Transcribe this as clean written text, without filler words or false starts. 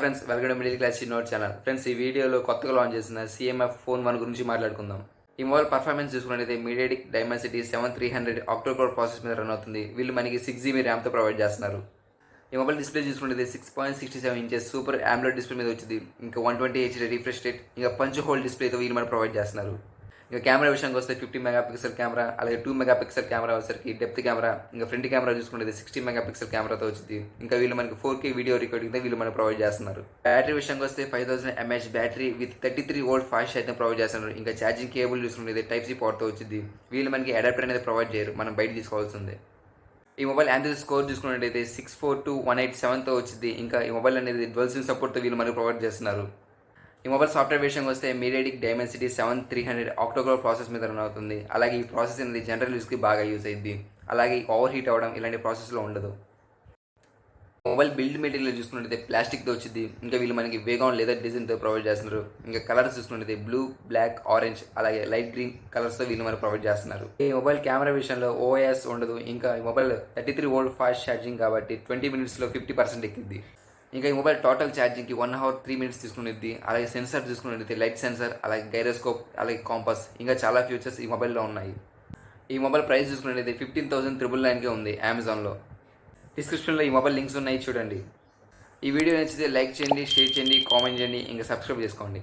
Friends, welcome to middle class చిన్నోడ్ channel. Friends, ఈ వీడియోలో కొత్తగా లాంచ్ చేసిన CMF ఫోన్ 1 గురించి మాట్లాడుకుందాం. ఈ మొబైల్ పర్ఫార్మెన్స్ చూసుకున్నట్లయితే MediaTek Dimensity 7300 octo core process మీద రన్ అవుతుంది. వీళ్ళు మనకి 6GB ర్యామ్తో ప్రొవైడ్ చేస్తున్నారు. ఈ మొబైల్ డిస్ప్లే చూసుకుంటే 6.67 ఇంచెస్ సూపర్ AMOLED డిస్ప్లే మీద వచ్చింది. ఇంకా 120Hz రిఫ్రెష్ రేట్, ఇంకా పంచ్ హోల్ డిస్ప్లేతో వీళ్ళు మనకు ప్రొవైడ్ చేస్తున్నారు. ఇంకా కెమెరా విషయానికి వస్తే 50 మెగాపిక్సెల్ కెమెరా, అలాగే 2 మెగాపిక్సెల్ కెమెరా వచ్చేసరికి డెప్త్ కెమెరా, ఇంకా ఫ్రంట్ కెమెరా చూసుకుంటే 60 మెగాపిక్సెల్ కెమెరాతో వచ్చింది. ఇంకా వీళ్ళు మనకి 4K వీడియో రికార్డింగ్ వీళ్ళు మనకు ప్రొవైడ్ చేస్తున్నారు. బ్యాటరీ విషయానికి వస్తే 5000 mAh battery with 33 volt fast charging provide చేస్తున్నారు. ఇంకా ఛార్జింగ్ కేబుల్ చూసుకుంటే Type-C పోర్ట్తో వచ్చింది. వీళ్ళు మనకి అడాప్టర్ అనేది ప్రొవైడ్ చేయరు, మనం బయట తీసుకోవాల్సిందే. ఈ మొబైల్ ఆండ్రాయిడ్ స్కోర్ చూసుకున్నట్టయితే 642,187తో వచ్చింది. ఇంకా ఈ మొబైల్ అనేది డ్యువల్ సిమ్ సపోర్ట్తో వీళ్ళు మనకు ప్రొవైడ్ చేస్తున్నారు. ఈ మొబైల్ సాఫ్ట్వేర్ విషయంకి వస్తే MediaTek Dimensity 7300 octo core process మీద రన్ అవుతుంది. అలాగే ఈ ప్రాసెస్ అనేది జనరల్ యూస్కి బాగా యూజ్ అయ్యింది. అలాగే ఓవర్ హీట్ అవ్వడం ఇలాంటి ప్రాసెస్లో ఉండదు. మొబైల్ బిల్డ్ మెటీరియల్ చూసుకున్నట్టయితే ప్లాస్టిక్తో వచ్చింది. ఇంకా వీళ్ళు మనకి వేగాన్ లెదర్ డిజైన్తో ప్రొవైడ్ చేస్తున్నారు. ఇంకా కలర్స్ చూసుకున్నట్టయితే బ్లూ, బ్లాక్, ఆరెంజ్, అలాగే లైట్ గ్రీన్ కలర్స్తో వీళ్ళు మనకు ప్రొవైడ్ చేస్తున్నారు. ఈ మొబైల్ కెమెరా విషయంలో OIS ఉండదు. ఇంకా ఈ మొబైల్ 33 వోల్ట్ ఫాస్ట్ ఛార్జింగ్ కాబట్టి 20 మినిట్స్లో 50% ఎక్కింది. ఇంకా ఈ మొబైల్ టోటల్ ఛార్జింగ్కి 1 అవర్ 3 మినిట్స్ తీసుకునేది. అలాగే సెన్సార్ చూసుకునేది లైట్ సెన్సార్, అలాగే గైరోస్కోప్, అలాగే కాంపస్, ఇంకా చాలా ఫీచర్స్ ఈ మొబైల్లో ఉన్నాయి. ఈ మొబైల్ ప్రైస్ చూసుకునేది 15,999కే ఉంది అమెజాన్లో. డిస్క్రిప్షన్లో ఈ మొబైల్ లింక్స్ ఉన్నాయి, చూడండి. ఈ వీడియో నచ్చితే లైక్ చేయండి, షేర్ చేయండి, కామెంట్ చేయండి, ఇంకా సబ్స్క్రైబ్ చేసుకోండి.